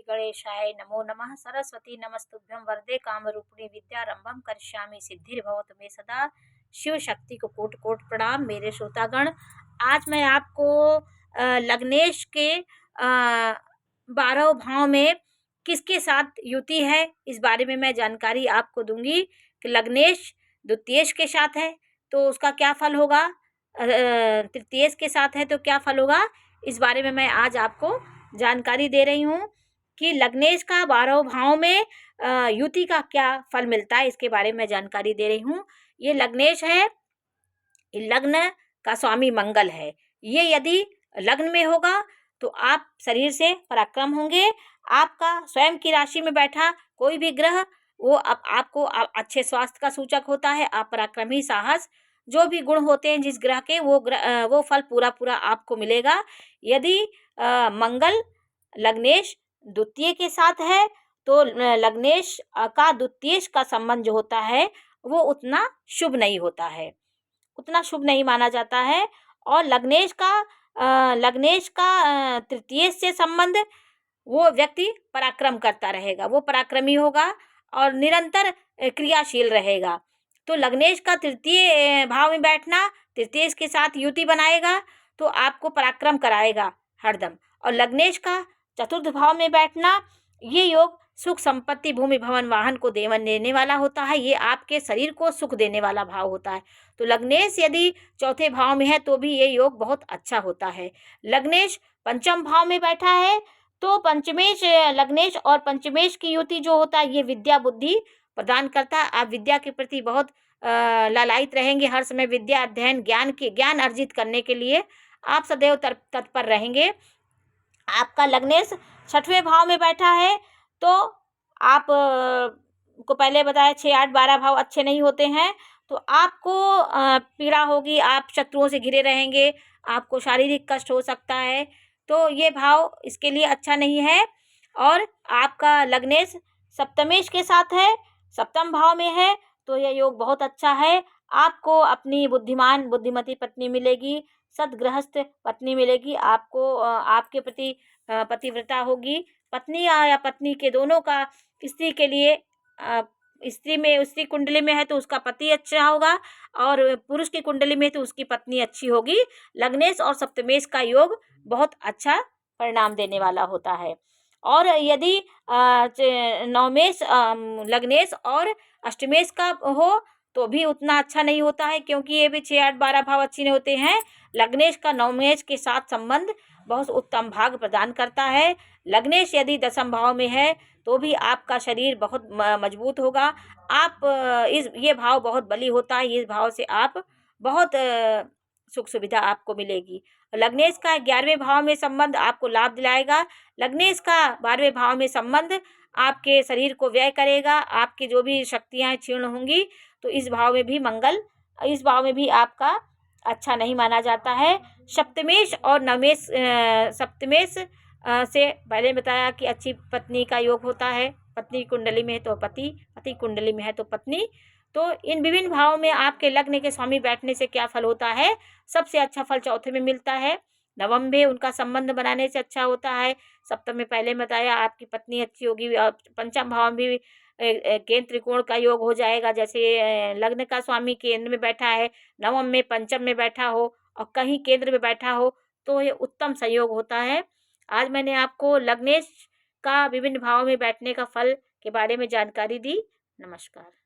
गणेशाय नमो नमः। सरस्वती नमस्तुभ्यं वरदे कामरूपिणी विद्यारंभम करिष्यामि सिद्धिर्भवतु मे सदा। शिव शक्ति को कोटि कोटि प्रणाम। मेरे श्रोतागण, आज मैं आपको लग्नेश के 12 भाव में किसके साथ युति है इस बारे में मैं जानकारी आपको दूंगी कि लग्नेश द्वितीयेश के साथ है तो उसका क्या फल होगा, तृतीयेश के साथ है तो क्या फल होगा, इस बारे में मैं आज आपको जानकारी दे रही हूँ कि लग्नेश का 12 भाव में युति का क्या फल मिलता है, इसके बारे में जानकारी दे रही हूँ। ये लग्नेश है, लग्न का स्वामी मंगल है। ये यदि लग्न में होगा तो आप शरीर से पराक्रम होंगे। आपका स्वयं की राशि में बैठा कोई भी ग्रह वो आपको अच्छे स्वास्थ्य का सूचक होता है। आप पराक्रमी, साहस, जो भी गुण होते हैं जिस ग्रह के वो फल पूरा पूरा आपको मिलेगा। यदि मंगल लग्नेश द्वितीय के साथ है तो लग्नेश का द्वितीयेश का संबंध जो होता है वो उतना शुभ नहीं होता है, उतना शुभ नहीं माना जाता है। और लग्नेश का तृतीय से संबंध, वो व्यक्ति पराक्रम करता रहेगा, वो पराक्रमी होगा और निरंतर क्रियाशील रहेगा। तो लग्नेश का तृतीय भाव में बैठना तृतीय के साथ युति बनाएगा तो आपको पराक्रम कराएगा हरदम। और लग्नेश का चतुर्थ भाव में बैठना, ये योग सुख, संपत्ति, भूमि, भवन, वाहन को देने वाला होता है। ये आपके शरीर को सुख देने वाला भाव होता है। तो लग्नेश यदि चौथे भाव में है तो भी ये योग बहुत अच्छा होता है। लग्नेश पंचम भाव में बैठा है तो पंचमेश, लग्नेश और पंचमेश की युति जो होता है ये विद्या बुद्धि प्रदान करता है। आप विद्या के प्रति बहुत लालायित रहेंगे, हर समय विद्या अध्ययन ज्ञान अर्जित करने के लिए आप सदैव तत्पर रहेंगे। आपका लग्नेश छठवें भाव में बैठा है तो आप को पहले बताया 6, 8, 12 भाव अच्छे नहीं होते हैं तो आपको पीड़ा होगी, आप शत्रुओं से घिरे रहेंगे, आपको शारीरिक कष्ट हो सकता है, तो ये भाव इसके लिए अच्छा नहीं है। और आपका लग्नेश सप्तमेश के साथ है, सप्तम भाव में है तो यह योग बहुत अच्छा है। आपको अपनी बुद्धिमती पत्नी मिलेगी, सद्गृहस्थ पत्नी मिलेगी, आपको आपके प्रति पतिव्रता होगी। पत्नी या पत्नी के दोनों का स्त्री के लिए, स्त्री कुंडली में है तो उसका पति अच्छा होगा और पुरुष की कुंडली में तो उसकी पत्नी अच्छी होगी। लग्नेश और सप्तमेश का योग बहुत अच्छा परिणाम देने वाला होता है। और यदि नवमेश, लग्नेश और अष्टमेश का हो तो भी उतना अच्छा नहीं होता है, क्योंकि ये भी 6, 8, 12 भाव अच्छे नहीं होते हैं। लग्नेश का नवमेश के साथ संबंध बहुत उत्तम भाग प्रदान करता है। लग्नेश यदि दशम भाव में है तो भी आपका शरीर बहुत मजबूत होगा। आप ये भाव बहुत बली होता है, इस भाव से आप बहुत सुख सुविधा आपको मिलेगी। लग्नेश का 11वें भाव में संबंध आपको लाभ दिलाएगा। लग्नेश का 12वें भाव में संबंध आपके शरीर को व्यय करेगा, आपकी जो भी शक्तियाँ क्षीण होंगी। तो इस भाव में भी मंगल, इस भाव में भी आपका अच्छा नहीं माना जाता है। सप्तमेश और नवमेश, सप्तमेश से पहले बताया कि अच्छी पत्नी का योग होता है, पत्नी कुंडली में है तो पति, पति कुंडली में है तो पत्नी। तो इन विभिन्न भावों में आपके लग्न के स्वामी बैठने से क्या फल होता है, सबसे अच्छा फल चौथे में मिलता है। नवम में उनका संबंध बनाने से अच्छा होता है। सप्तम में पहले बताया आपकी पत्नी अच्छी होगी। और पंचम भाव में भी केंद्र त्रिकोण का योग हो जाएगा, जैसे लग्न का स्वामी केंद्र में बैठा है, नवम में पंचम में बैठा हो और कहीं केंद्र में बैठा हो तो ये उत्तम संयोग होता है। आज मैंने आपको लग्नेश का विभिन्न भाव में बैठने का फल के बारे में जानकारी दी। नमस्कार।